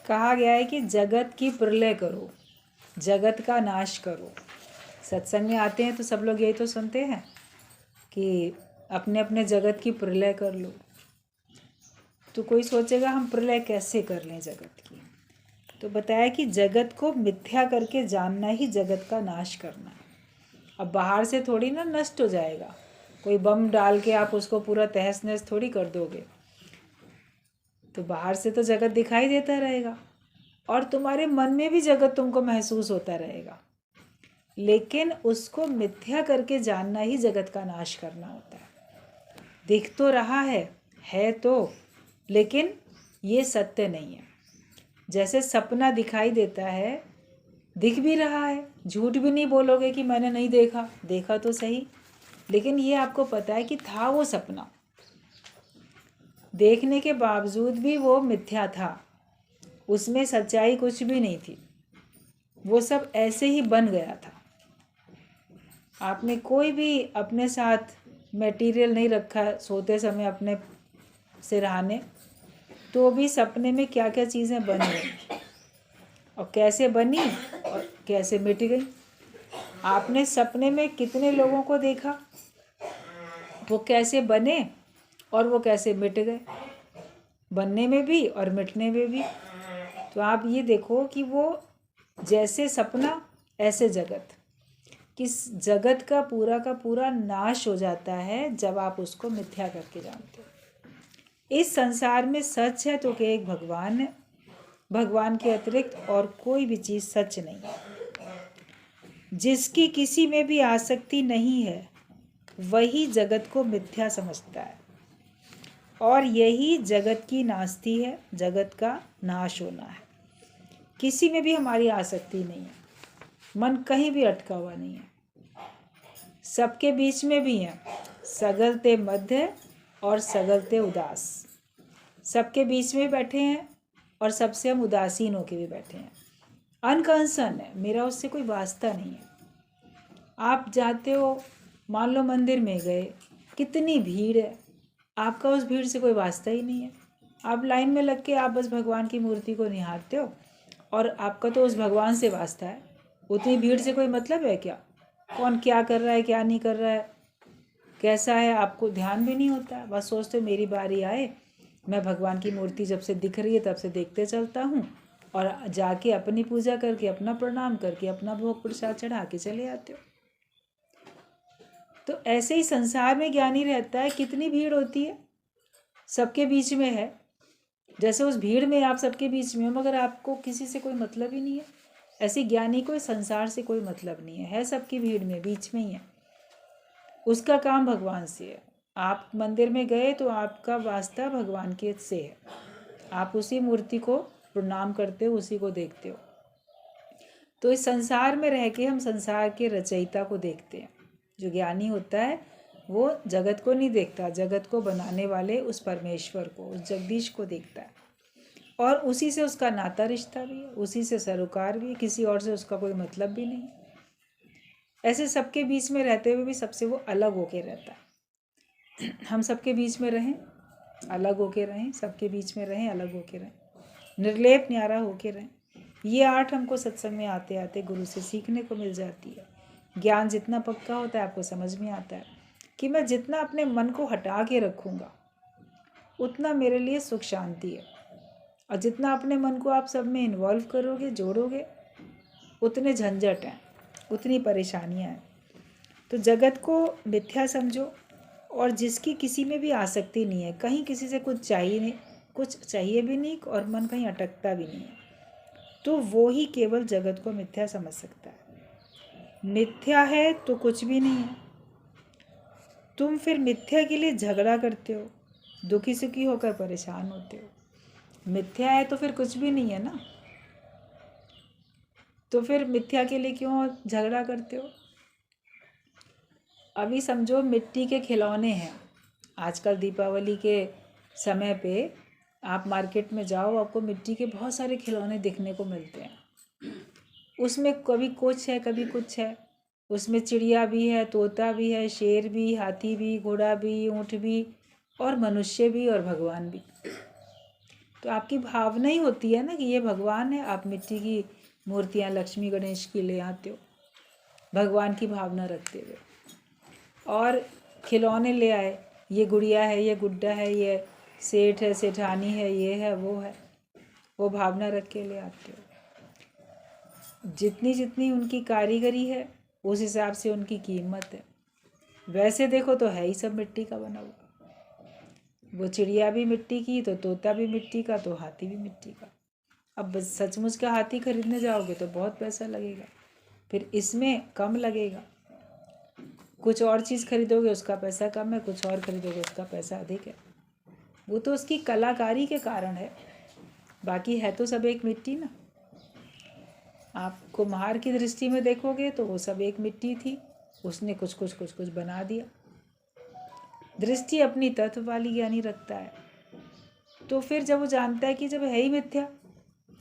कहा गया है कि जगत की प्रलय करो, जगत का नाश करो। सत्संग में आते हैं तो सब लोग यही तो सुनते हैं कि अपने अपने जगत की प्रलय कर लो। तो कोई सोचेगा हम प्रलय कैसे कर लें जगत की। तो बताया कि जगत को मिथ्या करके जानना ही जगत का नाश करना है। अब बाहर से थोड़ी ना नष्ट हो जाएगा, कोई बम डाल के आप उसको पूरा तहस नहस थोड़ी कर दोगे। तो बाहर से तो जगत दिखाई देता रहेगा और तुम्हारे मन में भी जगत तुमको महसूस होता रहेगा, लेकिन उसको मिथ्या करके जानना ही जगत का नाश करना होता है। दिख तो रहा है तो, लेकिन ये सत्य नहीं है। जैसे सपना दिखाई देता है, दिख भी रहा है, झूठ भी नहीं बोलोगे कि मैंने नहीं देखा, देखा तो सही, लेकिन ये आपको पता है कि था वो सपना। देखने के बावजूद भी वो मिथ्या था, उसमें सच्चाई कुछ भी नहीं थी, वो सब ऐसे ही बन गया था। आपने कोई भी अपने साथ मटेरियल नहीं रखा सोते समय अपने सिरहाने, तो भी सपने में क्या क्या चीज़ें बन गई और कैसे बनी और कैसे मिट गई। आपने सपने में कितने लोगों को देखा, वो कैसे बने और वो कैसे मिट गए, बनने में भी और मिटने में भी। तो आप ये देखो कि वो जैसे सपना ऐसे जगत, किस जगत का पूरा नाश हो जाता है जब आप उसको मिथ्या करके जानते हो। इस संसार में सच है तो कि एक भगवान है, भगवान के अतिरिक्त और कोई भी चीज़ सच नहीं है। जिसकी किसी में भी आसक्ति नहीं है वही जगत को मिथ्या समझता है, और यही जगत की नास्ती है, जगत का नाश होना है। किसी में भी हमारी आसक्ति नहीं है, मन कहीं भी अटका हुआ नहीं है, सबके बीच में भी है, सगलते मध्य और सगलते उदास। सबके बीच में बैठे हैं और सबसे हम उदासीन होके भी बैठे हैं। अनकंसर्न है, मेरा उससे कोई वास्ता नहीं है। आप जाते हो, मान लो मंदिर में गए, कितनी भीड़ है, आपका उस भीड़ से कोई वास्ता ही नहीं है। आप लाइन में लग के आप बस भगवान की मूर्ति को निहारते हो और आपका तो उस भगवान से वास्ता है। उतनी भीड़ से कोई मतलब है क्या? कौन क्या कर रहा है, क्या नहीं कर रहा है, कैसा है, आपको ध्यान भी नहीं होता है। बस सोचते हो मेरी बारी आए, मैं भगवान की मूर्ति जब से दिख रही है तब से देखते चलता हूँ, और जाके अपनी पूजा करके, अपना प्रणाम करके, अपना भोग प्रसाद चढ़ा के चले आते हो। तो ऐसे ही संसार में ज्ञानी रहता है, कितनी भीड़ होती है, सबके बीच में है। जैसे उस भीड़ में आप सबके बीच में हो, मगर आपको किसी से कोई मतलब ही नहीं है। ऐसे ज्ञानी को संसार से कोई मतलब नहीं है सबकी भीड़ में, बीच में ही है। उसका काम भगवान से है। आप मंदिर में गए तो आपका वास्ता भगवान के से है, आप उसी मूर्ति को प्रणाम करते हो, उसी को देखते हो। तो इस संसार में रह के हम संसार के रचयिता को देखते हैं। जो ज्ञानी होता है वो जगत को नहीं देखता, जगत को बनाने वाले उस परमेश्वर को, उस जगदीश को देखता है, और उसी से उसका नाता रिश्ता भी है, उसी से सरोकार भी है, किसी और से उसका कोई मतलब भी नहीं। ऐसे सबके बीच में रहते हुए भी सबसे वो अलग होके रहता है। हम सबके बीच में रहें, अलग होके रहें, सबके बीच में रहें, अलग होके रहें, निर्लेप न्यारा होके रहें। ये आर्ट हमको सत्संग में आते आते गुरु से सीखने को मिल जाती है। ज्ञान जितना पक्का होता है आपको समझ में आता है कि मैं जितना अपने मन को हटा के रखूँगा उतना मेरे लिए सुख शांति है, और जितना अपने मन को आप सब में इन्वॉल्व करोगे, जोड़ोगे, उतने झंझट हैं, उतनी परेशानियां हैं। तो जगत को मिथ्या समझो, और जिसकी किसी में भी आसक्ति नहीं है, कहीं किसी से कुछ चाहिए नहीं, कुछ चाहिए भी नहीं, और मन कहीं अटकता भी नहीं है, तो वो ही केवल जगत को मिथ्या समझ सकता है। मिथ्या है तो कुछ भी नहीं है। तुम फिर मिथ्या के लिए झगड़ा करते हो, दुखी सुखी होकर परेशान होते हो। मिथ्या है तो फिर कुछ भी नहीं है ना, तो फिर मिथ्या के लिए क्यों झगड़ा करते हो? अभी समझो मिट्टी के खिलौने हैं, आजकल दीपावली के समय पे आप मार्केट में जाओ, आपको मिट्टी के बहुत सारे खिलौने देखने को मिलते हैं। उसमें कभी कुछ है, कभी कुछ है, उसमें चिड़िया भी है, तोता भी है, शेर भी, हाथी भी, घोड़ा भी, ऊँट भी, और मनुष्य भी, और भगवान भी। तो आपकी भावना ही होती है ना कि ये भगवान है। आप मिट्टी की मूर्तियाँ लक्ष्मी गणेश की ले आते हो भगवान की भावना रखते हुए, और खिलौने ले आए, ये गुड़िया है, ये गुड्डा है, ये सेठ है, सेठानी है, ये है, वो भावना रख के ले आते हो। जितनी जितनी उनकी कारीगरी है उस हिसाब से उनकी कीमत है। वैसे देखो तो है ही सब मिट्टी का बना हुआ। वो चिड़िया भी मिट्टी की, तो तोता भी मिट्टी का, तो हाथी भी मिट्टी का। अब सचमुच का हाथी खरीदने जाओगे तो बहुत पैसा लगेगा, फिर इसमें कम लगेगा। कुछ और चीज़ खरीदोगे उसका पैसा कम है, कुछ और खरीदोगे उसका पैसा अधिक है। वो तो उसकी कलाकारी के कारण है, बाकी है तो सब एक मिट्टी ना। आप कुम्हार की दृष्टि में देखोगे तो वो सब एक मिट्टी थी, उसने कुछ कुछ कुछ कुछ बना दिया। दृष्टि अपनी तत्व वाली ज्ञानी रखता है। तो फिर जब वो जानता है कि जब है ही मिथ्या,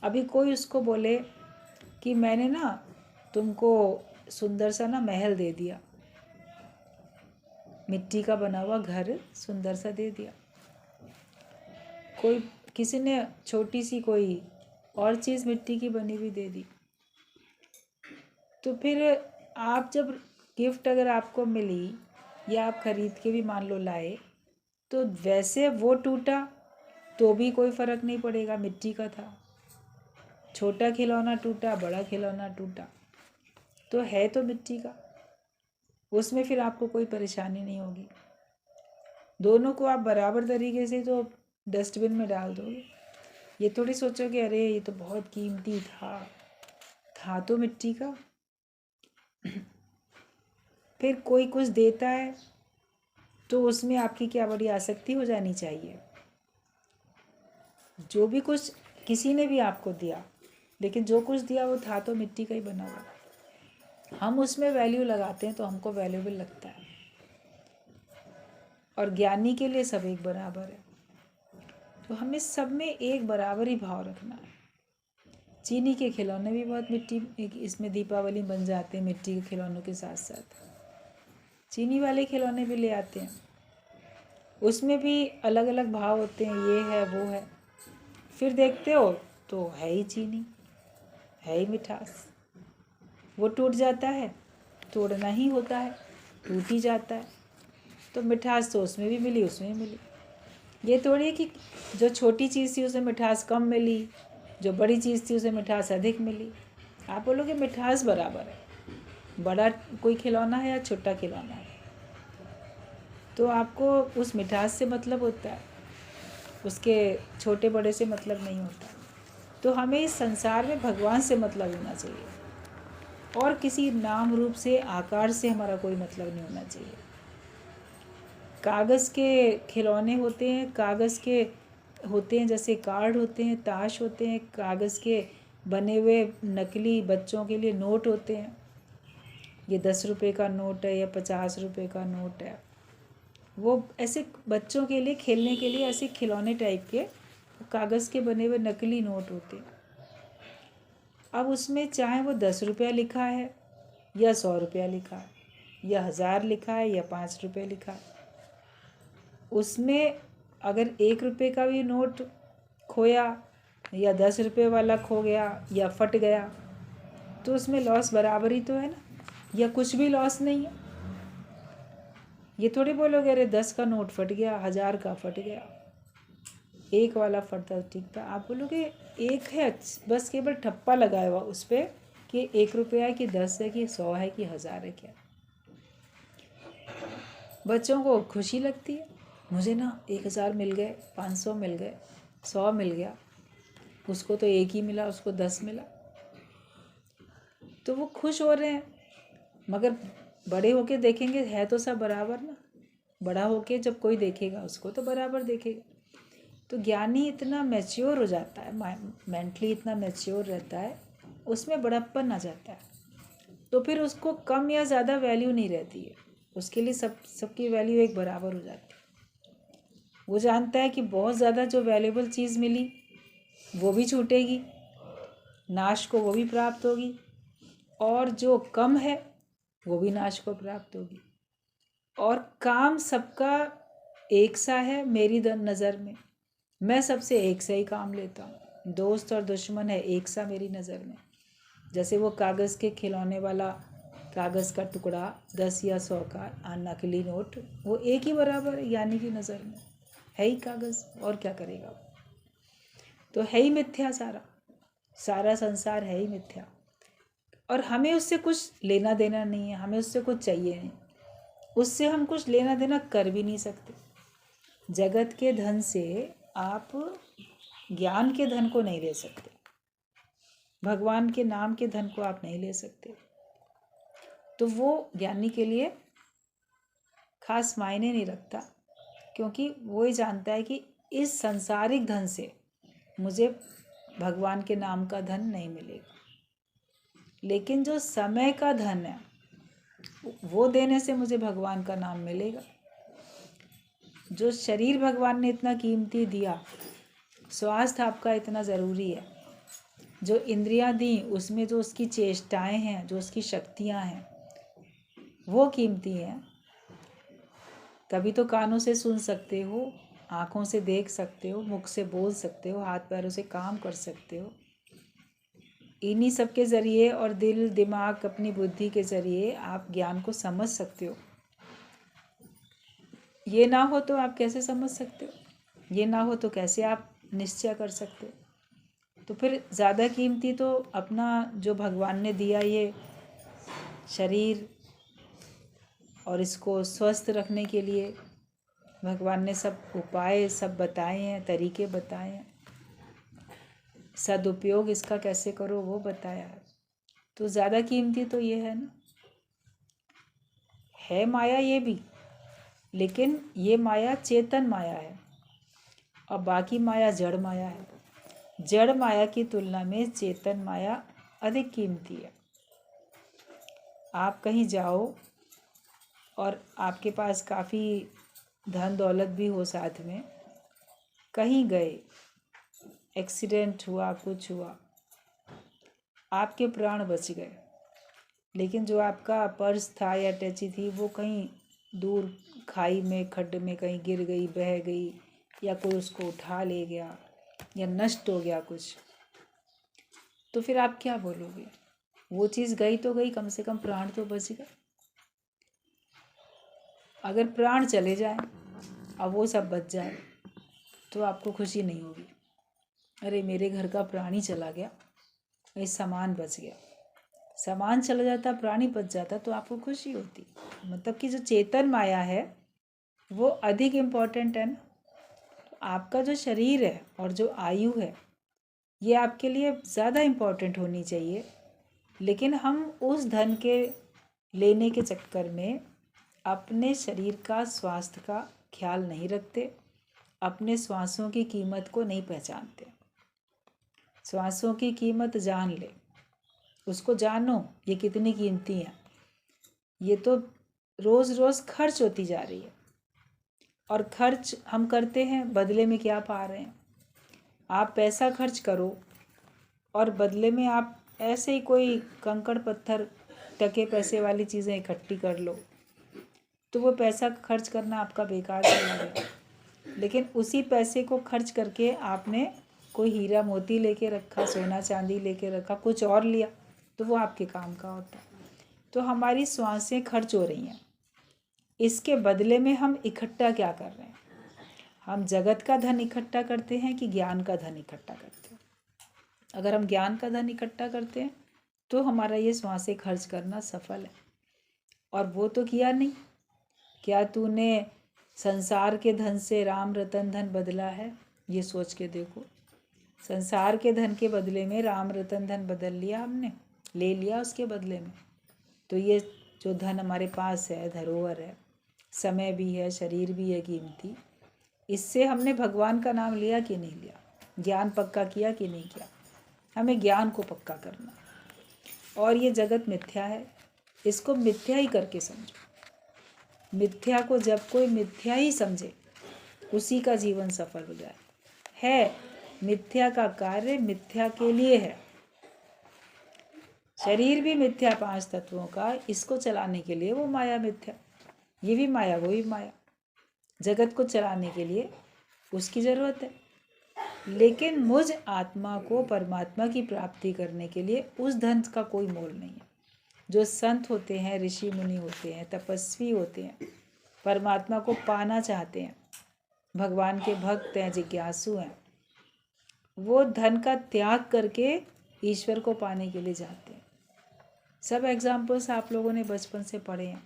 अभी कोई उसको बोले कि मैंने ना तुमको सुंदर सा ना महल दे दिया, मिट्टी का बना हुआ घर सुंदर सा दे दिया, कोई किसी ने छोटी सी कोई और चीज़ मिट्टी की बनी हुई दे दी, तो फिर आप जब गिफ्ट अगर आपको मिली या आप खरीद के भी मान लो लाए, तो वैसे वो टूटा तो भी कोई फ़र्क नहीं पड़ेगा, मिट्टी का था। छोटा खिलौना टूटा, बड़ा खिलौना टूटा, तो है तो मिट्टी का, उसमें फिर आपको कोई परेशानी नहीं होगी। दोनों को आप बराबर तरीके से तो डस्टबिन में डाल दोगे। ये थोड़ी सोचोगे अरे ये तो बहुत कीमती था तो मिट्टी का। फिर कोई कुछ देता है तो उसमें आपकी क्या बड़ी आसक्ति हो जानी चाहिए। जो भी कुछ किसी ने भी आपको दिया, लेकिन जो कुछ दिया वो था तो मिट्टी का ही बना हुआ। हम उसमें वैल्यू लगाते हैं तो हमको वैल्यूबल लगता है, और ज्ञानी के लिए सब एक बराबर है। तो हमें सब में एक बराबर ही भाव रखना है। चीनी के खिलौने भी बहुत मिट्टी, इसमें दीपावली बन जाते हैं मिट्टी के खिलौनों के साथ साथ। चीनी वाले खिलौने भी ले आते हैं, उसमें भी अलग अलग भाव होते हैं, ये है वो है। फिर देखते हो तो है ही चीनी, है ही मिठास। वो टूट जाता है, तोड़ना ही होता है, टूट ही जाता है, तो मिठास तो उसमें भी मिली, उसमें भी मिली। ये थोड़ी है कि जो छोटी चीज़ थी उसे मिठास कम मिली, जो बड़ी चीज़ थी उसे मिठास अधिक मिली। आप बोलोगे मिठास बराबर है, बड़ा कोई खिलौना है या छोटा खिलौना है, तो आपको उस मिठास से मतलब होता है, उसके छोटे बड़े से मतलब नहीं होता। तो हमें इस संसार में भगवान से मतलब होना चाहिए, और किसी नाम रूप से आकार से हमारा कोई मतलब नहीं होना चाहिए। कागज़ के खिलौने होते हैं, कागज़ के होते हैं, जैसे कार्ड होते हैं, ताश होते हैं, कागज़ के बने हुए नकली बच्चों के लिए नोट होते हैं। ये 10 रुपये का नोट है या 50 रुपये का नोट है। वो ऐसे बच्चों के लिए खेलने के लिए ऐसे खिलौने टाइप के कागज़ के बने हुए नकली नोट होते हैं। अब उसमें चाहे वो 10 रुपया लिखा है या 100 रुपया लिखा है या 1000 लिखा है या 5 रुपये लिखा है, उसमें अगर 1 रुपये का भी नोट खोया या 10 रुपये वाला खो गया या फट गया, तो उसमें लॉस बराबर ही तो है ना, या कुछ भी लॉस नहीं है। ये थोड़ी बोलोगे अरे 10 का नोट फट गया, 1000 का फट गया, 1 वाला फटता ठीक था। आप बोलोगे 1 है, बस केवल ठप्पा लगाया हुआ उस पर कि 1 रुपया है कि 10 है कि 100 है कि 1000 है। क्या बच्चों को खुशी लगती है, मुझे ना 1000 मिल गए, 500 मिल गए, 100 मिल गया, उसको तो 1 ही मिला, उसको 10 मिला, तो वो खुश हो रहे हैं। मगर बड़े होके देखेंगे है तो सब बराबर ना। बड़ा होके जब कोई देखेगा उसको तो बराबर देखेगा। तो ज्ञानी इतना मैच्योर हो जाता है, मेंटली इतना मैच्योर रहता है, उसमें बड़प्पन आ जाता है, तो फिर उसको कम या ज़्यादा वैल्यू नहीं रहती है, उसके लिए सबकी वैल्यू एक बराबर हो जाती है। वो जानता है कि बहुत ज़्यादा जो वैल्यूबल चीज़ मिली वो भी छूटेगी, नाश को वो भी प्राप्त होगी, और जो कम है वो भी नाश को प्राप्त होगी। और काम सबका एक सा है मेरी नज़र में। मैं सबसे एक से ही काम लेता हूँ। दोस्त और दुश्मन है एक सा मेरी नज़र में। जैसे वो कागज़ के खिलौने वाला कागज़ का टुकड़ा 10 या 100 का नकली नोट, वो एक ही बराबर है ज्ञानी की नज़र में। है ही कागज़, और क्या करेगा। तो है ही मिथ्या, सारा संसार है ही मिथ्या। और हमें उससे कुछ लेना देना नहीं है, हमें उससे कुछ चाहिए नहीं, उससे हम कुछ लेना देना कर भी नहीं सकते। जगत के धन से आप ज्ञान के धन को नहीं ले सकते, भगवान के नाम के धन को आप नहीं ले सकते। तो वो ज्ञानी के लिए खास मायने नहीं रखता, क्योंकि वो ही जानता है कि इस सांसारिक धन से मुझे भगवान के नाम का धन नहीं मिलेगा। लेकिन जो समय का धन है वो देने से मुझे भगवान का नाम मिलेगा। जो शरीर भगवान ने इतना कीमती दिया, स्वास्थ्य आपका इतना ज़रूरी है, जो इंद्रियां दी उसमें जो उसकी चेष्टाएं हैं, जो उसकी शक्तियां हैं, वो कीमती हैं। तभी तो कानों से सुन सकते हो, आँखों से देख सकते हो, मुख से बोल सकते हो, हाथ पैरों से काम कर सकते हो। इन्हीं सब के ज़रिए और दिल दिमाग अपनी बुद्धि के ज़रिए आप ज्ञान को समझ सकते हो। ये ना हो तो आप कैसे समझ सकते हो, ये ना हो तो कैसे आप निश्चय कर सकते हो। तो फिर ज़्यादा कीमती तो अपना जो भगवान ने दिया ये शरीर, और इसको स्वस्थ रखने के लिए भगवान ने सब उपाय सब बताए हैं, तरीके बताए हैं, सदुपयोग इसका कैसे करो वो बताया है। तो ज़्यादा कीमती तो ये है ना। है माया ये भी, लेकिन ये माया चेतन माया है और बाकी माया जड़ माया है। जड़ माया की तुलना में चेतन माया अधिक कीमती है। आप कहीं जाओ और आपके पास काफ़ी धन दौलत भी हो, साथ में कहीं गए, एक्सीडेंट हुआ, कुछ हुआ, आपके प्राण बच गए, लेकिन जो आपका पर्स था या टैची थी वो कहीं दूर खाई में, खड्ड में कहीं गिर गई, बह गई, या कोई उसको उठा ले गया, या नष्ट हो गया कुछ, तो फिर आप क्या बोलोगे। वो चीज़ गई तो गई, कम से कम प्राण तो बच गए। अगर प्राण चले जाए और वो सब बच जाए तो आपको खुशी नहीं होगी। अरे मेरे घर का प्राणी चला गया, ये सामान बच गया। सामान चला जाता, प्राणी बच जाता तो आपको खुशी होती। मतलब कि जो चेतन माया है वो अधिक इम्पोर्टेंट है ना। तो आपका जो शरीर है और जो आयु है ये आपके लिए ज़्यादा इम्पोर्टेंट होनी चाहिए। लेकिन हम उस धन के लेने के चक्कर में अपने शरीर का स्वास्थ्य का ख्याल नहीं रखते, अपने श्वासों की कीमत को नहीं पहचानते। श्वासों की कीमत जान ले, उसको जानो ये कितनी कीमती है। ये तो रोज़ रोज़ खर्च होती जा रही है, और खर्च हम करते हैं, बदले में क्या पा रहे हैं। आप पैसा खर्च करो और बदले में आप ऐसे ही कोई कंकड़ पत्थर टके पैसे वाली चीज़ें इकट्ठी कर लो, तो वो पैसा खर्च करना आपका बेकार चला गया। लेकिन उसी पैसे को खर्च करके आपने कोई हीरा मोती लेके रखा, सोना चांदी लेके रखा, कुछ और लिया, तो वो आपके काम का होता है। तो हमारी श्वासें खर्च हो रही हैं, इसके बदले में हम इकट्ठा क्या कर रहे हैं। हम जगत का धन इकट्ठा करते हैं कि ज्ञान का धन इकट्ठा करते हैं। अगर हम ज्ञान का धन इकट्ठा करते हैं तो हमारा ये श्वासें खर्च करना सफल है। और वो तो किया नहीं। क्या तूने संसार के धन से राम रतन धन बदला है, ये सोच के देखो। संसार के धन के बदले में राम रतन धन बदल लिया हमने, ले लिया उसके बदले में। तो ये जो धन हमारे पास है, धरोहर है, समय भी है, शरीर भी है कीमती, इससे हमने भगवान का नाम लिया कि नहीं लिया, ज्ञान पक्का किया कि नहीं किया। हमें ज्ञान को पक्का करना। और ये जगत मिथ्या है, इसको मिथ्या ही करके समझो। मिथ्या को जब कोई मिथ्या ही समझे उसी का जीवन सफल हो जाए। है मिथ्या का कार्य मिथ्या के लिए है। शरीर भी मिथ्या 5 तत्वों का, इसको चलाने के लिए वो माया मिथ्या, ये भी माया वो भी माया। जगत को चलाने के लिए उसकी ज़रूरत है। लेकिन मुझ आत्मा को परमात्मा की प्राप्ति करने के लिए उस धन का कोई मोल नहीं है। जो संत होते हैं, ऋषि मुनि होते हैं, तपस्वी होते हैं, परमात्मा को पाना चाहते हैं, भगवान के भक्त हैं, जिज्ञासु हैं, वो धन का त्याग करके ईश्वर को पाने के लिए जाते हैं। सब एग्जाम्पल्स आप लोगों ने बचपन से पढ़े हैं।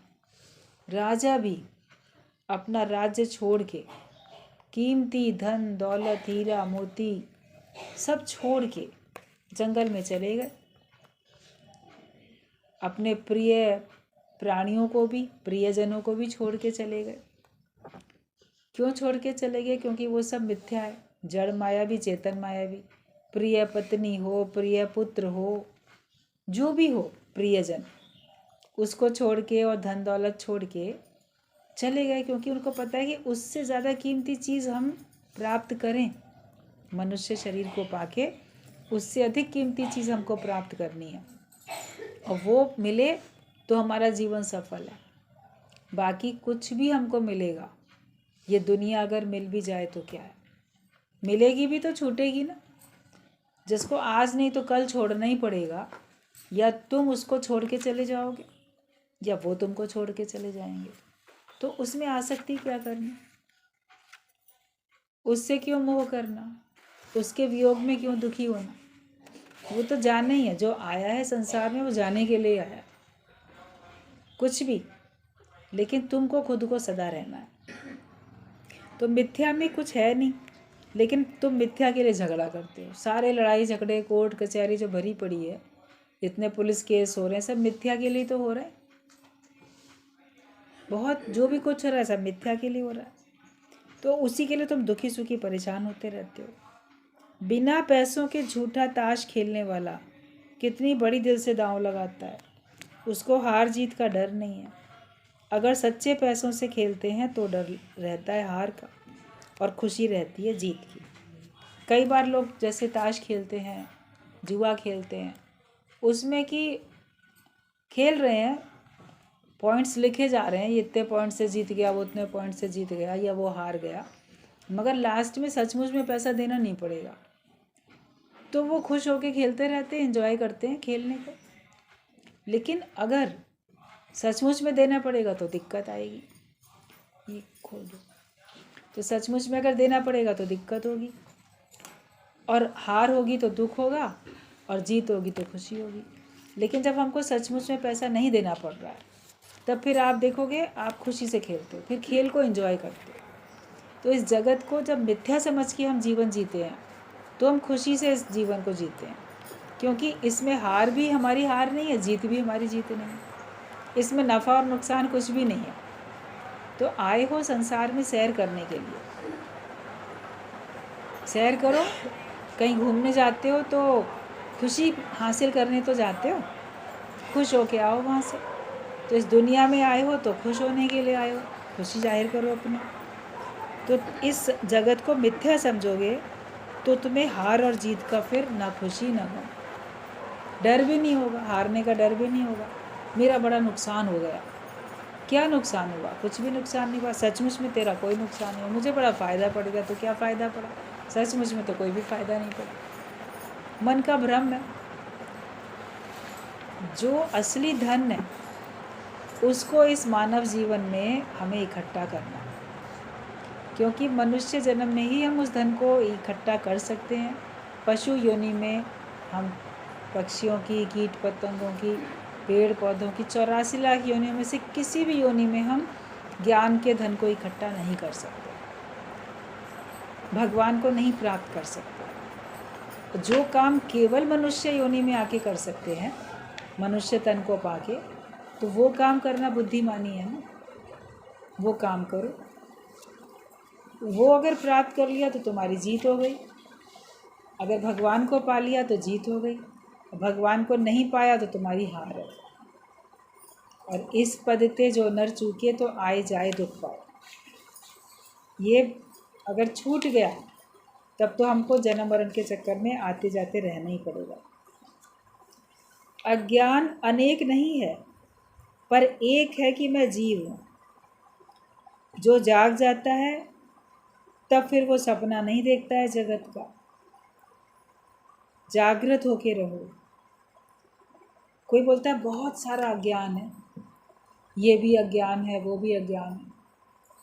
राजा भी अपना राज्य छोड़ के, कीमती धन दौलत हीरा मोती सब छोड़ के जंगल में चले गए। अपने प्रिय प्राणियों को भी, प्रियजनों को भी छोड़ के चले गए। क्यों छोड़ के चले गए? क्योंकि वो सब मिथ्या है। जड़ माया भी, चेतन माया भी। प्रिय पत्नी हो, प्रिय पुत्र हो, जो भी हो प्रियजन, उसको छोड़ के और धन दौलत छोड़ के चले गए, क्योंकि उनको पता है कि उससे ज़्यादा कीमती चीज़ हम प्राप्त करें, मनुष्य शरीर को पाके उससे अधिक कीमती चीज़ हमको प्राप्त करनी है, और वो मिले तो हमारा जीवन सफल है। बाकी कुछ भी हमको मिलेगा, ये दुनिया अगर मिल भी जाए तो क्या है, मिलेगी भी तो छूटेगी ना। जिसको आज नहीं तो कल छोड़ना ही पड़ेगा, या तुम उसको छोड़ के चले जाओगे या वो तुमको छोड़ के चले जाएंगे। तो उसमें आसक्ति क्या करनी, उससे क्यों मोह करना, उसके वियोग में क्यों दुखी होना। वो तो जाना ही है, जो आया है संसार में वो जाने के लिए आया, कुछ भी। लेकिन तुमको खुद को सदा रहना है। तो मिथ्या में कुछ है नहीं, लेकिन तुम मिथ्या के लिए झगड़ा करते हो। सारे लड़ाई झगड़े, कोर्ट कचहरी जो भरी पड़ी है, इतने पुलिस केस हो रहे हैं, सब मिथ्या के लिए तो हो रहा है। बहुत जो भी कुछ हो रहा है सब मिथ्या के लिए हो रहा है। तो उसी के लिए तुम दुखी सुखी परेशान होते रहते हो। बिना पैसों के झूठा ताश खेलने वाला कितनी बड़ी दिल से दांव लगाता है, उसको हार जीत का डर नहीं है। अगर सच्चे पैसों से खेलते हैं तो डर रहता है हार का, और खुशी रहती है जीत की। कई बार लोग जैसे ताश खेलते हैं, जुआ खेलते हैं, उसमें कि खेल रहे हैं, पॉइंट्स लिखे जा रहे हैं, ये इतने पॉइंट से जीत गया, वो उतने पॉइंट से जीत गया, या वो हार गया, मगर लास्ट में सचमुच में पैसा देना नहीं पड़ेगा। तो वो खुश होके खेलते रहते हैं, एंजॉय करते हैं खेलने को। लेकिन अगर सचमुच में देना पड़ेगा तो दिक्कत आएगी। ये खोल दो। तो सचमुच में अगर देना पड़ेगा तो दिक्कत होगी, और हार होगी तो दुख होगा, और जीत होगी तो खुशी होगी। लेकिन जब हमको सचमुच में पैसा नहीं देना पड़ रहा है, तब फिर आप देखोगे आप खुशी से खेलते हो, फिर खेल को एंजॉय करते हो। तो इस जगत को जब मिथ्या समझ के हम जीवन जीते हैं, तो हम खुशी से इस जीवन को जीते हैं, क्योंकि इसमें हार भी हमारी हार नहीं है, जीत भी हमारी जीत नहीं है। इसमें नफ़ा और नुकसान कुछ भी नहीं है। तो आए हो संसार में सैर करने के लिए, सैर करो। कहीं घूमने जाते हो तो खुशी हासिल करने तो जाते हो, खुश हो के आओ वहाँ से। तो इस दुनिया में आए हो तो खुश होने के लिए आए हो, खुशी जाहिर करो अपनी। तो इस जगत को मिथ्या समझोगे तो तुम्हें हार और जीत का फिर ना खुशी ना गम, डर भी नहीं होगा, हारने का डर भी नहीं होगा। मेरा बड़ा नुकसान हो गया, क्या नुकसान हुआ? कुछ भी नुकसान नहीं हुआ। सचमुच में तेरा कोई नुकसान नहीं हुआ। मुझे बड़ा फ़ायदा पड़ गया, तो क्या फ़ायदा पड़ा? सचमुच में तो कोई भी फ़ायदा नहीं पड़ा। मन का भ्रम है। जो असली धन है उसको इस मानव जीवन में हमें इकट्ठा करना, क्योंकि मनुष्य जन्म में ही हम उस धन को इकट्ठा कर सकते हैं। पशु योनि में हम पक्षियों की, कीट पतंगों की, पेड़ पौधों की 84 लाख योनियों में से किसी भी योनि में हम ज्ञान के धन को इकट्ठा नहीं कर सकते, भगवान को नहीं प्राप्त कर सकते। जो काम केवल मनुष्य योनि में आके कर सकते हैं, मनुष्य तन को पाके, तो वो काम करना बुद्धिमानी है ना। वो काम करो, वो अगर प्राप्त कर लिया तो तुम्हारी जीत हो गई। अगर भगवान को पा लिया तो जीत हो गई, भगवान को नहीं पाया तो तुम्हारी हार है। और इस पद ते जो नर चूके तो आए जाए दुख पाए, ये अगर छूट गया तब तो हमको जन्म मरण के चक्कर में आते जाते रहना ही पड़ेगा। अज्ञान अनेक नहीं है, पर एक है कि मैं जीव हूँ। जो जाग जाता है तब फिर वो सपना नहीं देखता है जगत का, जागृत होके रहो। कोई बोलता है बहुत सारा अज्ञान है, ये भी अज्ञान है, वो भी अज्ञान है,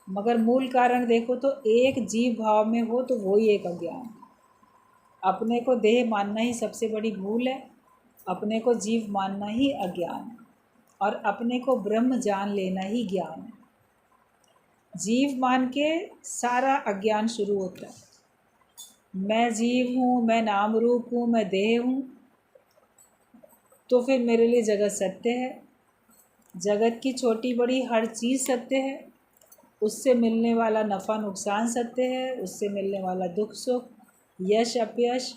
मगर मूल कारण देखो तो एक जीव भाव में हो तो वो ही एक अज्ञान है। अपने को देह मानना ही सबसे बड़ी भूल है, अपने को जीव मानना ही अज्ञान है, और अपने को ब्रह्म जान लेना ही ज्ञान है। जीव मान के सारा अज्ञान शुरू होता है। मैं जीव हूँ, मैं नाम रूप हूँ, मैं देह हूँ, तो फिर मेरे लिए जगत सत्य है। जगत की छोटी बड़ी हर चीज़ सत्य है। उससे मिलने वाला नफ़ा नुकसान सत्य है, उससे मिलने वाला दुख सुख, यश अपयश,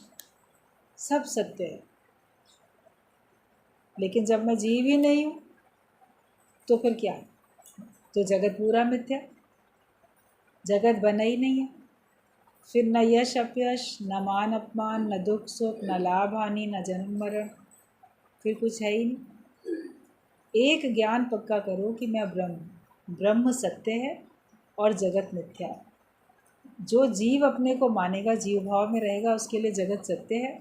सब सत्य है। लेकिन जब मैं जीव ही नहीं हूँ तो फिर क्या? तो जगत पूरा मिथ्या, जगत बना ही नहीं है। फिर न यश अपयश, न मान अपमान, न दुख सुख, न लाभ हानि, न जन्म मरण, फिर कुछ है ही नहीं। एक ज्ञान पक्का करो कि मैं ब्रह्म सत्य है और जगत मिथ्या है। जो जीव अपने को मानेगा, जीव भाव में रहेगा, उसके लिए जगत सत्य है,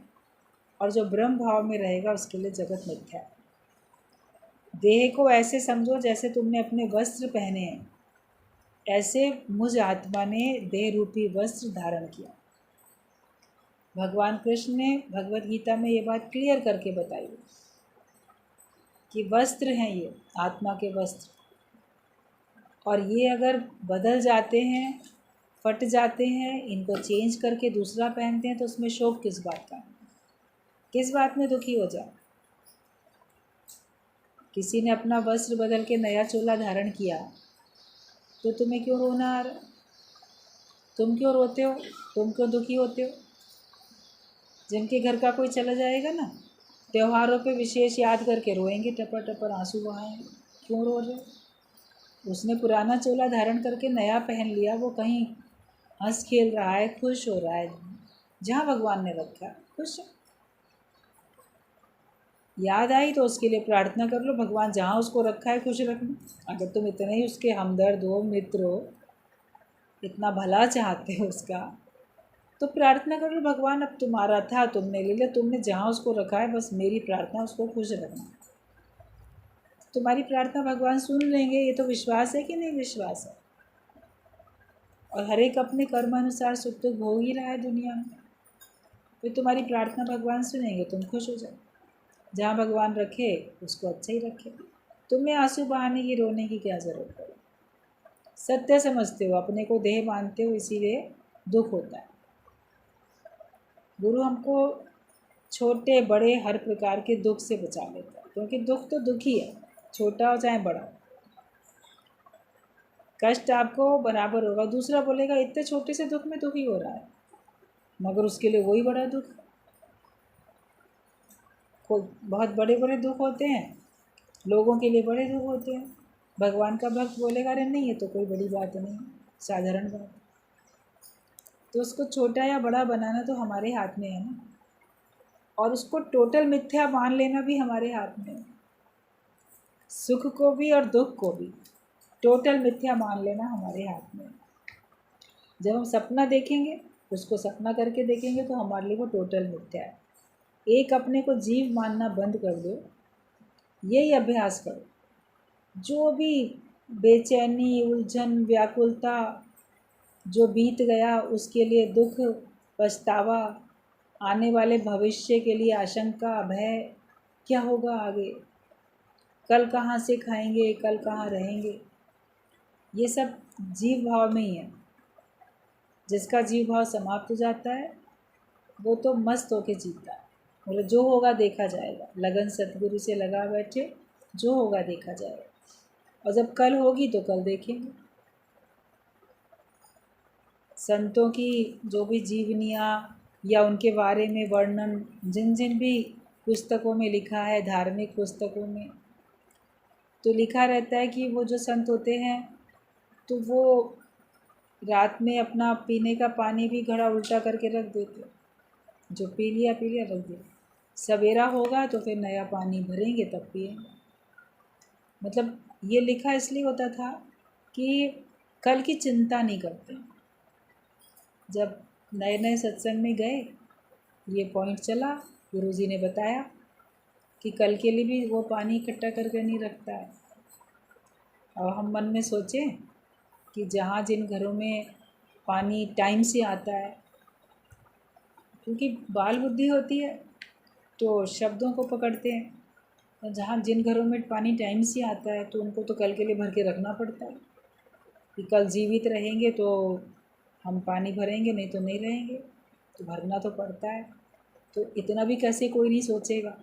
और जो ब्रह्म भाव में रहेगा उसके लिए जगत मिथ्या है। देह को ऐसे समझो जैसे तुमने अपने वस्त्र पहने हैं, ऐसे मुझ आत्मा ने देह रूपी वस्त्र धारण किया। भगवान कृष्ण ने भगवत गीता में ये बात क्लियर करके बताई कि वस्त्र हैं ये, आत्मा के वस्त्र, और ये अगर बदल जाते हैं, फट जाते हैं, इनको चेंज करके दूसरा पहनते हैं तो उसमें शोक किस बात का? किस बात में दुखी हो जाओ? किसी ने अपना वस्त्र बदल के नया चोला धारण किया तो तुम्हें क्यों रोना आ रहा? तुम क्यों रोते हो? तुम क्यों दुखी होते हो? जिनके घर का कोई चला जाएगा ना, त्योहारों पे विशेष याद करके रोएंगे, टपर टपर आंसू बहाएंगे। क्यों रो रहे हो? उसने पुराना चोला धारण करके नया पहन लिया, वो कहीं हंस खेल रहा है, खुश हो रहा है, जहाँ भगवान ने रखा खुश है। याद आई तो उसके लिए प्रार्थना कर लो, भगवान जहाँ उसको रखा है खुश रखना। अगर तुम इतने ही उसके हमदर्द हो, मित्र हो, इतना भला चाहते हो उसका, तो प्रार्थना कर लो, भगवान अब तुम्हारा था, तुमने ले लिया, तुमने जहाँ उसको रखा है, बस मेरी प्रार्थना उसको खुश रखना। तुम्हारी प्रार्थना भगवान सुन लेंगे, ये तो विश्वास है कि नहीं विश्वास है? और हर एक अपने कर्म अनुसार सुख दुख भोग ही रहा है दुनिया में, फिर तुम्हारी प्रार्थना भगवान सुनेंगे, तुम खुश हो जाओ। जहाँ भगवान रखे उसको अच्छा ही रखे। तुम्हें आंसू बहाने की, रोने की क्या ज़रूरत है? सत्य समझते हो, अपने को देह मानते हो, इसीलिए दुख होता है। गुरु हमको छोटे बड़े हर प्रकार के दुख से बचा लेता है, क्योंकि दुख तो दुख ही है, छोटा हो चाहे बड़ा। कष्ट आपको बराबर होगा। दूसरा बोलेगा इतने छोटे से दुख में दुखी हो रहा है, मगर उसके लिए वही बड़ा दुख। कोई बहुत बड़े बड़े दुख होते हैं, लोगों के लिए बड़े दुख होते हैं। भगवान का भक्त बोलेगा अरे नहीं, ये तो कोई बड़ी बात नहीं, साधारण बात। तो उसको छोटा या बड़ा बनाना तो हमारे हाथ में है ना, और उसको टोटल मिथ्या मान लेना भी हमारे हाथ में है। सुख को भी और दुख को भी टोटल मिथ्या मान लेना हमारे हाथ में है। जब हम सपना देखेंगे, उसको सपना करके देखेंगे, तो हमारे लिए वो टोटल मिथ्या है। एक अपने को जीव मानना बंद कर दो, यही अभ्यास करो। जो भी बेचैनी, उलझन, व्याकुलता, जो बीत गया उसके लिए दुख, पछतावा, आने वाले भविष्य के लिए आशंका, भय, क्या होगा आगे, कल कहाँ से खाएंगे, कल कहाँ रहेंगे, ये सब जीव भाव में ही है। जिसका जीव भाव समाप्त हो जाता है वो तो मस्त होके जीता है। बोले जो होगा देखा जाएगा, लगन सतगुरु से लगा बैठे, जो होगा देखा जाएगा, और जब कल होगी तो कल देखेंगे। संतों की जो भी जीवनियाँ या उनके बारे में वर्णन जिन जिन भी पुस्तकों में लिखा है, धार्मिक पुस्तकों में, तो लिखा रहता है कि वो जो संत होते हैं तो वो रात में अपना पीने का पानी भी घड़ा उल्टा करके रख देते, जो पी लिया रख दिया, सवेरा होगा तो फिर नया पानी भरेंगे तब पिएंगे। मतलब ये लिखा इसलिए होता था कि कल की चिंता नहीं करते। जब नए नए सत्संग में गए, ये पॉइंट चला गुरुजी ने बताया कि कल के लिए भी वो पानी इकट्ठा करके नहीं रखता है। और हम मन में सोचें कि जहाँ जिन घरों में पानी टाइम से आता है, क्योंकि बाल बुद्धि होती है तो शब्दों को पकड़ते हैं, और जहाँ जिन घरों में पानी टाइम से आता है तो उनको तो कल के लिए भर के रखना पड़ता है कि कल जीवित रहेंगे तो हम पानी भरेंगे, नहीं तो नहीं रहेंगे, तो भरना तो पड़ता है। तो इतना भी कैसे कोई नहीं सोचेगा।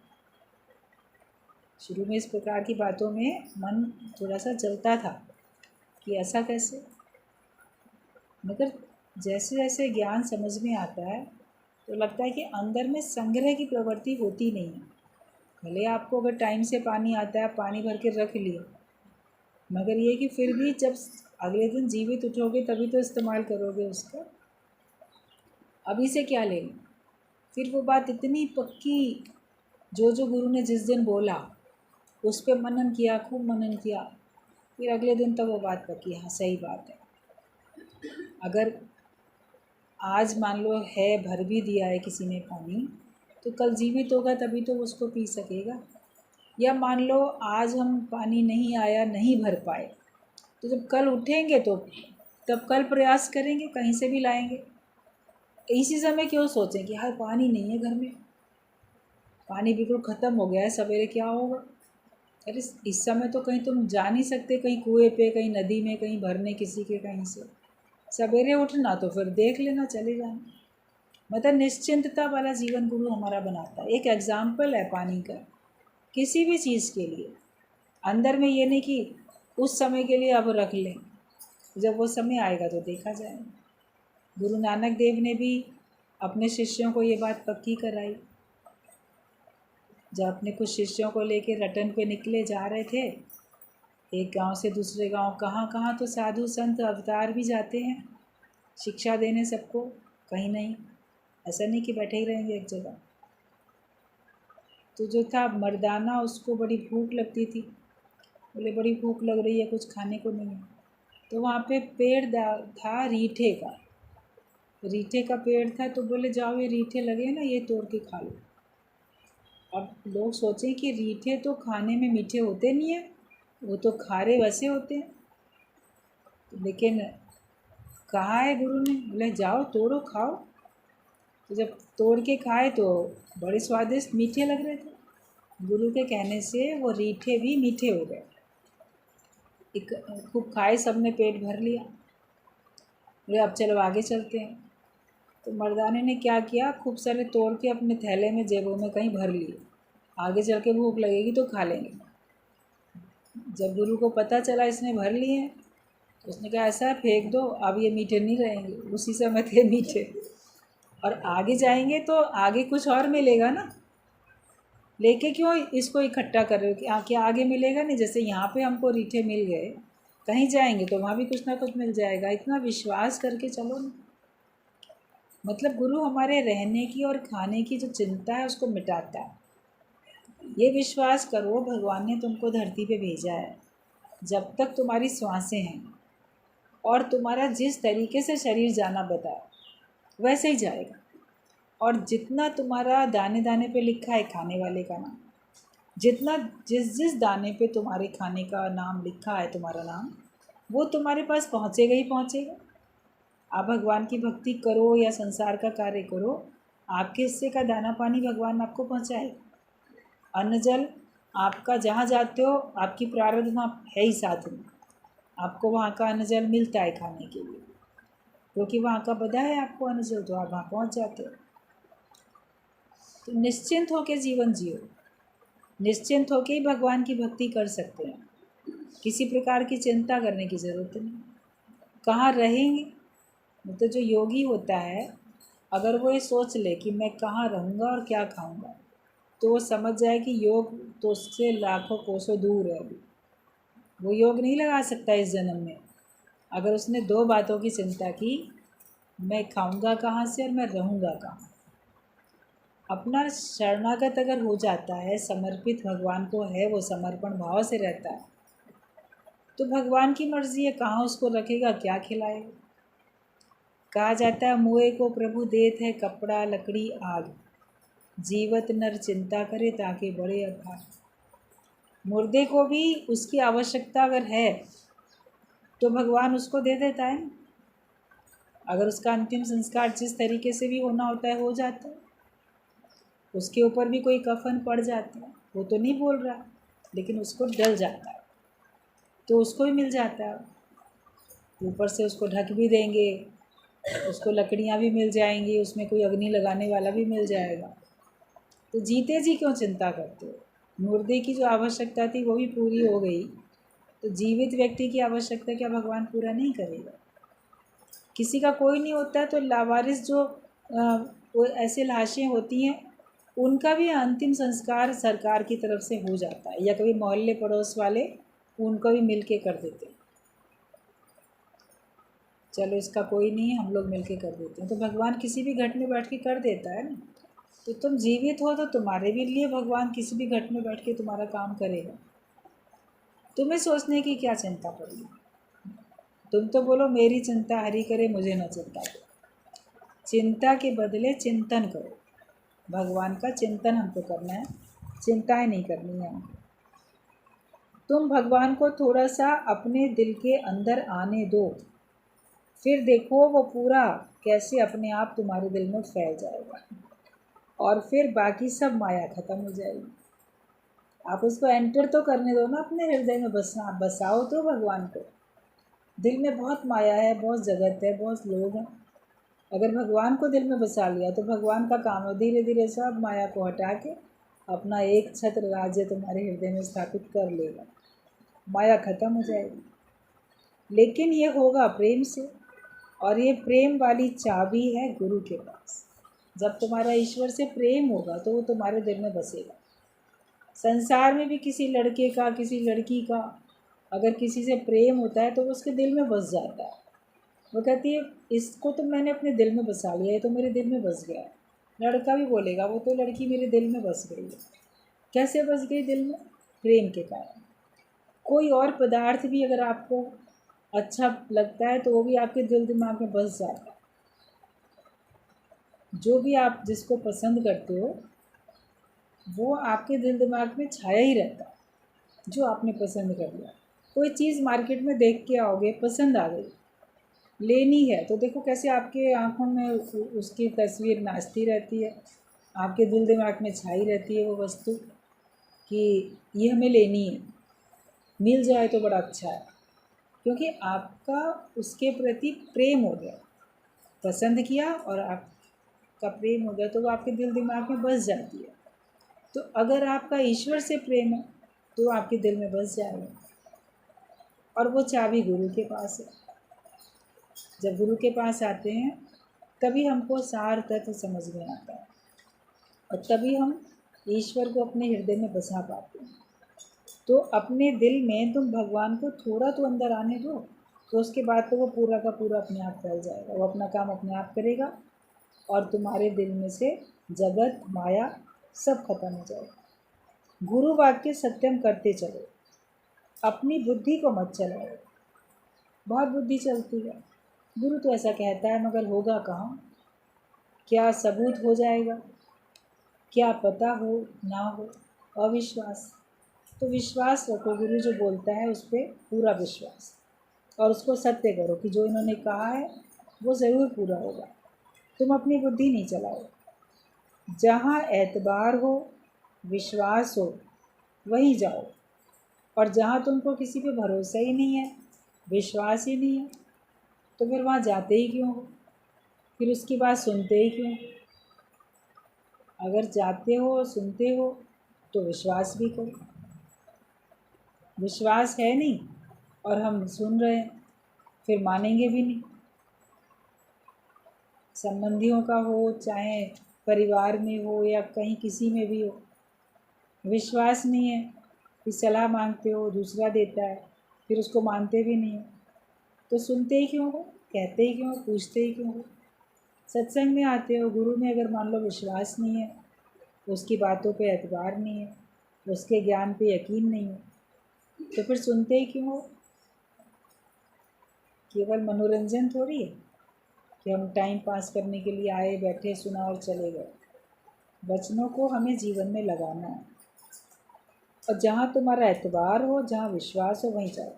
शुरू में इस प्रकार की बातों में मन थोड़ा सा जलता था कि ऐसा कैसे, मगर जैसे जैसे ज्ञान समझ में आता है तो लगता है कि अंदर में संग्रह की प्रवृत्ति होती नहीं है। भले आपको अगर टाइम से पानी आता है, पानी भर के रख लिए, मगर ये कि फिर भी जब अगले दिन जीवित उठोगे तभी तो इस्तेमाल करोगे उसका। अभी से क्या लेना। फिर वो बात इतनी पक्की, जो गुरु ने जिस दिन बोला उस पर मनन किया, खूब मनन किया, फिर अगले दिन तक वो बात पक्की, हाँ सही बात है। अगर आज मान लो है भर भी दिया है किसी ने पानी, तो कल जीवित होगा तभी तो उसको पी सकेगा। या मान लो आज हम पानी नहीं आया, नहीं भर पाए, तो जब कल उठेंगे तो तब कल प्रयास करेंगे, कहीं से भी लाएंगे। इसी समय क्यों सोचें कि यार पानी नहीं है घर में, पानी बिल्कुल ख़त्म हो गया है, सवेरे क्या होगा। अरे इस समय तो कहीं तुम जा नहीं सकते, कहीं कुएं पे, कहीं नदी में, कहीं भरने किसी के कहीं से। सवेरे उठना तो फिर देख लेना, चले जाना। मतलब निश्चिंतता वाला जीवन गुरु हमारा बनाता है। एक एग्जाम्पल है पानी का, किसी भी चीज़ के लिए अंदर में ये नहीं कि उस समय के लिए अब रख लें, जब वो समय आएगा तो देखा जाएगा। गुरु नानक देव ने भी अपने शिष्यों को ये बात पक्की कराई। जब अपने कुछ शिष्यों को लेकर रटन पे निकले जा रहे थे, एक गांव से दूसरे गांव, कहाँ कहाँ तो साधु संत अवतार भी जाते हैं शिक्षा देने सबको, कहीं नहीं, ऐसा नहीं कि बैठे ही रहेंगे एक जगह। तो जो था मर्दाना, उसको बड़ी भूख लगती थी, बोले बड़ी भूख लग रही है, कुछ खाने को नहीं है। तो वहाँ पे पेड़ था रीठे का, रीठे का पेड़ था, तो बोले जाओ ये रीठे लगे ना, ये तोड़ के खा लो। अब लोग सोचें कि रीठे तो खाने में मीठे होते नहीं हैं, वो तो खारे वैसे होते हैं। लेकिन कहा है गुरु ने, बोले जाओ तोड़ो खाओ। तो जब तोड़ के खाए तो बड़े स्वादिष्ट मीठे लग रहे थे। गुरु के कहने से वो रीठे भी मीठे हो गए। एक खूब खाए, सब ने पेट भर लिया। बोले अब चलो आगे चलते हैं। तो मर्दाने ने क्या किया, खूब सारे तोड़ के अपने थैले में, जेबों में कहीं भर लिए, आगे चल के भूख लगेगी तो खा लेंगे। जब गुरु को पता चला इसने भर लिए हैं, तो उसने कहा ऐसा है फेंक दो, अब ये मीठे नहीं रहेंगे, उसी समय थे मीठे। और आगे जाएंगे तो आगे कुछ और मिलेगा ना, लेके क्यों इसको इकट्ठा कर रहे हो कि क्या आगे मिलेगा नहीं। जैसे यहाँ पे हमको रीठे मिल गए, कहीं जाएंगे तो वहाँ भी कुछ ना कुछ मिल जाएगा, इतना विश्वास करके चलो ना। मतलब गुरु हमारे रहने की और खाने की जो चिंता है उसको मिटाता है। ये विश्वास करो भगवान ने तुमको धरती पे भेजा है, जब तक तुम्हारी सांसें हैं और तुम्हारा जिस तरीके से शरीर जाना बताया वैसे ही जाएगा। और जितना तुम्हारा दाने दाने पे लिखा है खाने वाले का नाम, जितना जिस जिस दाने पे तुम्हारे खाने का नाम लिखा है, तुम्हारा नाम, वो तुम्हारे पास पहुँचेगा ही पहुँचेगा। आप भगवान की भक्ति करो या संसार का कार्य करो, आपके हिस्से का दाना पानी भगवान आपको पहुँचाएगा। अन्न जल आपका जहाँ जाते हो, आपकी प्रारब्ध वहाँ है ही साथ में, आपको वहाँ का अन्न जल मिलता है खाने के लिए, क्योंकि वहाँ का बधा है आपको अन्न जल, तो आप वहाँ पहुँच जाते हो। तो निश्चिंत होकर जीवन जियो, निश्चिंत होकर ही भगवान की भक्ति कर सकते हैं, किसी प्रकार की चिंता करने की ज़रूरत नहीं। कहाँ रहेंगे, मतलब जो योगी होता है, अगर वो ये सोच ले कि मैं कहाँ रहूँगा और क्या खाऊँगा, तो वो समझ जाए कि योग तो उससे लाखों कोसों दूर है। अभी वो योग नहीं लगा सकता इस जन्म में, अगर उसने दो बातों की चिंता की, मैं खाऊँगा कहाँ से और मैं रहूँगा कहाँ। अपना शरणागत अगर हो जाता है, समर्पित भगवान को है, वो समर्पण भाव से रहता है, तो भगवान की मर्ज़ी है कहाँ उसको रखेगा, क्या खिलाएगा। कहा जाता है मुए को प्रभु देत है कपड़ा लकड़ी आग, जीवत नर चिंता करे ताकि बड़े अथाह। मुर्दे को भी उसकी आवश्यकता अगर है तो भगवान उसको दे देता है ना। अगर उसका अंतिम संस्कार जिस तरीके से भी होना होता है हो जाता है, उसके ऊपर भी कोई कफन पड़ जाता है, वो तो नहीं बोल रहा लेकिन उसको डल जाता है तो उसको भी मिल जाता है। ऊपर से उसको ढक भी देंगे, उसको लकड़ियाँ भी मिल जाएंगी, उसमें कोई अग्नि लगाने वाला भी मिल जाएगा। तो जीते जी क्यों चिंता करते हो? मुर्दे की जो आवश्यकता थी वो भी पूरी हो गई, तो जीवित व्यक्ति की आवश्यकता क्या भगवान पूरा नहीं करेगा? किसी का कोई नहीं होता है तो लावारिस जो वो ऐसे लाशें होती हैं उनका भी अंतिम संस्कार सरकार की तरफ से हो जाता है, या कभी मोहल्ले पड़ोस वाले उनको भी मिल के कर देते हैं। चलो इसका कोई नहीं है, हम लोग मिल के कर देते हैं। तो भगवान किसी भी घट में बैठ के कर देता है ना। तो तुम जीवित हो तो तुम्हारे भी लिए भगवान किसी भी घट में बैठ के तुम्हारा काम करेगा। तुम्हें सोचने की क्या चिंता पड़ी? तुम तो बोलो मेरी चिंता हरि करे, मुझे ना चिंता करो। चिंता के बदले चिंतन करो। भगवान का चिंतन हमको करना है, चिंताएं नहीं करनी है हमको। तुम भगवान को थोड़ा सा अपने दिल के अंदर आने दो, फिर देखो वो पूरा कैसे अपने आप तुम्हारे दिल में फैल जाएगा और फिर बाकी सब माया खत्म हो जाएगी। आप उसको एंटर तो करने दो ना अपने हृदय में, बसाओ तो भगवान को। दिल में बहुत माया है, बहुत जगत है, बहुत लोग हैं। अगर भगवान को दिल में बसा लिया तो भगवान का काम है धीरे धीरे सब माया को हटा के अपना एक छत्र राज्य तुम्हारे हृदय में स्थापित कर लेगा, माया खत्म हो जाएगी। लेकिन ये होगा प्रेम से, और ये प्रेम वाली चाबी है गुरु के पास। जब तुम्हारा ईश्वर से प्रेम होगा तो वो तुम्हारे दिल में बसेगा। संसार में भी किसी लड़के का, किसी लड़की का अगर किसी से प्रेम होता है तो वो उसके दिल में बस जाता है। वो कहती है इसको तो मैंने अपने दिल में बसा लिया, ये तो मेरे दिल में बस गया। लड़का भी बोलेगा वो तो लड़की मेरे दिल में बस गई है। कैसे बस गई दिल में? प्रेम के कारण। कोई और पदार्थ भी अगर आपको अच्छा लगता है तो वो भी आपके दिल दिमाग में बस जाता है। जो भी आप जिसको पसंद करते हो वो आपके दिल दिमाग में छाया ही रहता है, जो आपने पसंद कर लिया। कोई चीज़ मार्केट में देख के आओगे, पसंद आ गई, लेनी है, तो देखो कैसे आपके आँखों में उसकी तस्वीर नाचती रहती है, आपके दिल दिमाग में छाई रहती है वो वस्तु कि ये हमें लेनी है, मिल जाए तो बड़ा अच्छा है। क्योंकि आपका उसके प्रति प्रेम हो गया, पसंद किया और आपका प्रेम हो गया तो वो आपके दिल दिमाग में बस जाती है। तो अगर आपका ईश्वर से प्रेम है तो आपके दिल में बस जाएगा, और वो चाबी गुरु के पास है। जब गुरु के पास आते हैं तभी हमको सार तत्व समझ में आता है और तभी हम ईश्वर को अपने हृदय में बसा पाते हैं। तो अपने दिल में तुम भगवान को थोड़ा तो अंदर आने दो, तो उसके बाद तो वो पूरा का पूरा अपने आप फैल जाएगा, वो अपना काम अपने आप करेगा और तुम्हारे दिल में से जगत माया सब खत्म हो जाएगा। गुरु वाक्य सत्यम करते चलो, अपनी बुद्धि को मत चलाओ। बहुत बुद्धि चलती है, गुरु तो ऐसा कहता है मगर होगा कहाँ, क्या सबूत हो जाएगा, क्या पता हो ना हो, अविश्वास। तो विश्वास रखो, गुरु जो बोलता है उस पर पूरा विश्वास, और उसको सत्य करो कि जो इन्होंने कहा है वो ज़रूर पूरा होगा। तुम अपनी बुद्धि नहीं चलाओ। जहाँ एतबार हो, विश्वास हो, वहीं जाओ। और जहाँ तुमको किसी पे भरोसा ही नहीं है, विश्वास ही नहीं है, तो फिर वहाँ जाते ही क्यों हो? फिर उसकी बात सुनते ही क्यों? अगर जाते हो और सुनते हो तो विश्वास भी करो। विश्वास है नहीं और हम सुन रहे हैं, फिर मानेंगे भी नहीं। संबंधियों का हो, चाहे परिवार में हो या कहीं किसी में भी हो, विश्वास नहीं है कि सलाह मांगते हो दूसरा देता है, फिर उसको मानते भी नहीं हो, तो सुनते ही क्यों हो, कहते ही क्यों हो, पूछते ही क्यों हो? सत्संग में आते हो, गुरु में अगर मान लो विश्वास नहीं है, उसकी बातों पे एतबार नहीं है, उसके ज्ञान पे यकीन नहीं है, तो फिर सुनते ही क्यों हो? केवल मनोरंजन थोड़ी है कि हम टाइम पास करने के लिए आए, बैठे, सुना और चले गए। वचनों को हमें जीवन में लगाना है, और जहाँ तुम्हारा एतबार हो, जहाँ विश्वास हो, वहीं जाओ।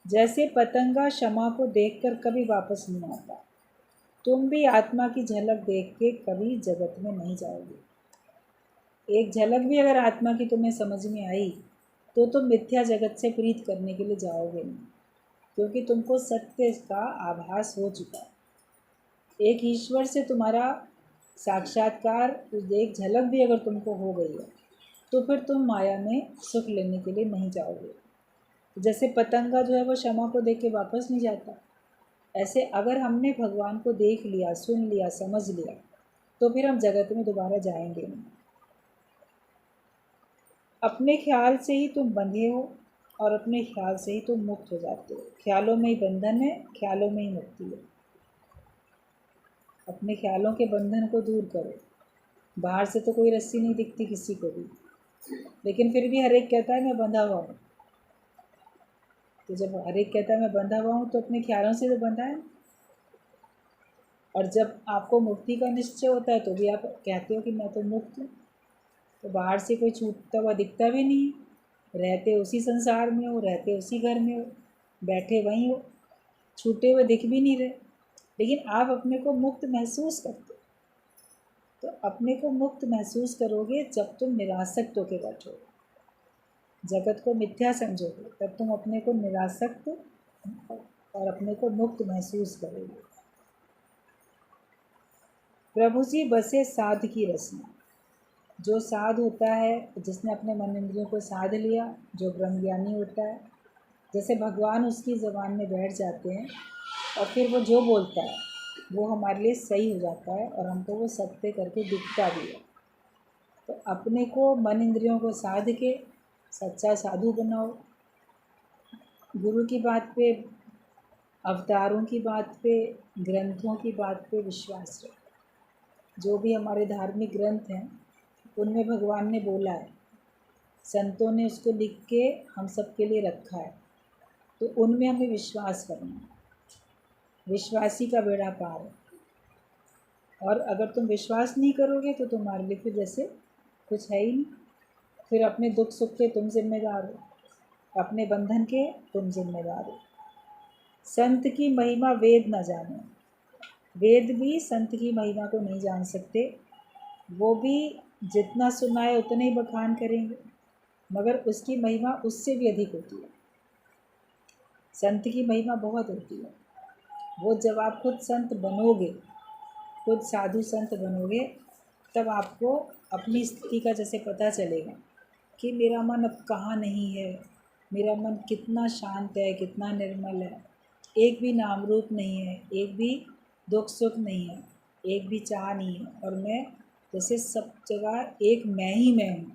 जैसे पतंगा क्षमा को देखकर कभी वापस नहीं आता, तुम भी आत्मा की झलक देख के कभी जगत में नहीं जाओगे। एक झलक भी अगर आत्मा की तुम्हें समझ में आई तो तुम मिथ्या जगत से प्रीत करने के लिए जाओगे नहीं, क्योंकि तुमको सत्य का आभास हो चुका है। एक ईश्वर से तुम्हारा साक्षात्कार, एक झलक भी अगर तुमको हो गई है तो फिर तुम माया में सुख लेने के लिए नहीं जाओगे। जैसे पतंगा जो है वो क्षमा को देख के वापस नहीं जाता, ऐसे अगर हमने भगवान को देख लिया, सुन लिया, समझ लिया तो फिर हम जगत में दोबारा जाएंगे नहीं। अपने ख्याल से ही तुम बंधे हो और अपने ख्याल से ही तुम मुक्त हो जाते हो। ख्यालों में ही बंधन है, ख्यालों में ही मुक्ति है। अपने ख्यालों के बंधन को दूर करो। बाहर से तो कोई रस्सी नहीं दिखती किसी को भी, लेकिन फिर भी हर एक कहता है मैं बंधा हुआ हूँ। तो जब हर एक कहता है मैं बंधा हुआ हूँ तो अपने ख्यालों से तो बंधा है। और जब आपको मुक्ति का निश्चय होता है तो भी आप कहते हो कि मैं तो मुक्त हूँ। तो बाहर से कोई छूटता हुआ दिखता भी नहीं, रहते उसी संसार में हो, रहते उसी घर में हो, बैठे वहीं हो, छूटे हुए दिख भी नहीं रहे, लेकिन आप अपने को मुक्त महसूस करते हो। तो अपने को मुक्त महसूस करोगे जब तुम निरासक्त होकर बैठोगे, जगत को मिथ्या समझोगे, तब तुम अपने को निरासक्त और अपने को मुक्त महसूस करोगे। प्रभु जी बसे साध की रसना। जो साध होता है, जिसने अपने मन इंद्रियों को साध लिया, जो ब्रह्मज्ञानी होता है, जैसे भगवान उसकी ज़बान में बैठ जाते हैं और फिर वो जो बोलता है वो हमारे लिए सही हो जाता है और हमको वो सत्य करके दिखता भी है। तो अपने को मन इंद्रियों को साध के सच्चा साधु बनाओ। गुरु की बात पे, अवतारों की बात पे, ग्रंथों की बात पे विश्वास रखो। जो भी हमारे धार्मिक ग्रंथ हैं उनमें भगवान ने बोला है, संतों ने उसको लिख के हम सब के लिए रखा है, तो उनमें हमें विश्वास करना है। विश्वासी का बेड़ा पार है। और अगर तुम विश्वास नहीं करोगे तो तुम्हारे लिए फिर जैसे कुछ है ही नहीं। फिर अपने दुख सुख के तुम जिम्मेदार हो, अपने बंधन के तुम जिम्मेदार हो। संत की महिमा वेद न जाने। वेद भी संत की महिमा को नहीं जान सकते। वो भी जितना सुना है उतना ही बखान करेंगे, मगर उसकी महिमा उससे भी अधिक होती है। संत की महिमा बहुत होती है। वो जब आप खुद संत बनोगे, खुद साधु संत बनोगे, तब आपको अपनी स्थिति का जैसे पता चलेगा कि मेरा मन अब कहाँ नहीं है, मेरा मन कितना शांत है, कितना निर्मल है, एक भी नाम रूप नहीं है, एक भी दुख सुख नहीं है, एक भी चाह नहीं है, और मैं जैसे सब जगह एक मैं ही मैं हूँ,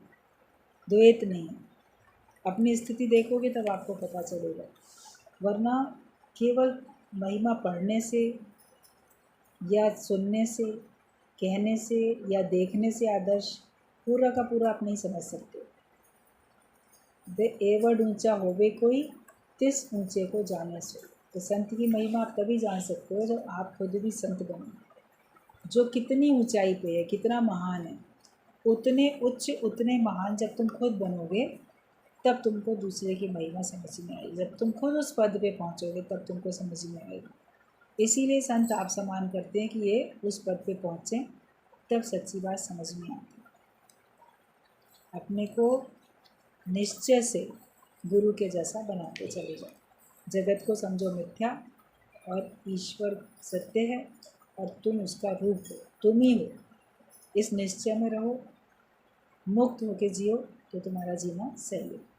द्वैत नहीं है। अपनी स्थिति देखोगे तब आपको पता चलेगा। वरना केवल महिमा पढ़ने से या सुनने से, कहने से या देखने से आदर्श पूरा का पूरा आप नहीं समझ सकते। दे एवड ऊंचा होवे कोई, तिस ऊंचे को जाने सो। तो संत की महिमा आप तभी जान सकते हो जब आप खुद भी संत बनो। जो कितनी ऊंचाई पे है, कितना महान है, उतने उच्च, उतने महान जब तुम खुद बनोगे तब तुमको दूसरे की महिमा समझ में आएगी। जब तुम खुद उस पद पे पहुँचोगे तब तुमको समझ में आएगी। इसीलिए संत आप सम्मान करते हैं कि ये उस पद पे पहुँचें, तब सच्ची बात समझ में आती है। अपने को निश्चय से गुरु के जैसा बनाते चले जाओ। जगत को समझो मिथ्या और ईश्वर सत्य है और तुम उसका रूप हो, तुम ही हो। इस निश्चय में रहो, मुक्त होके जियो तो तुम्हारा जीना सही है।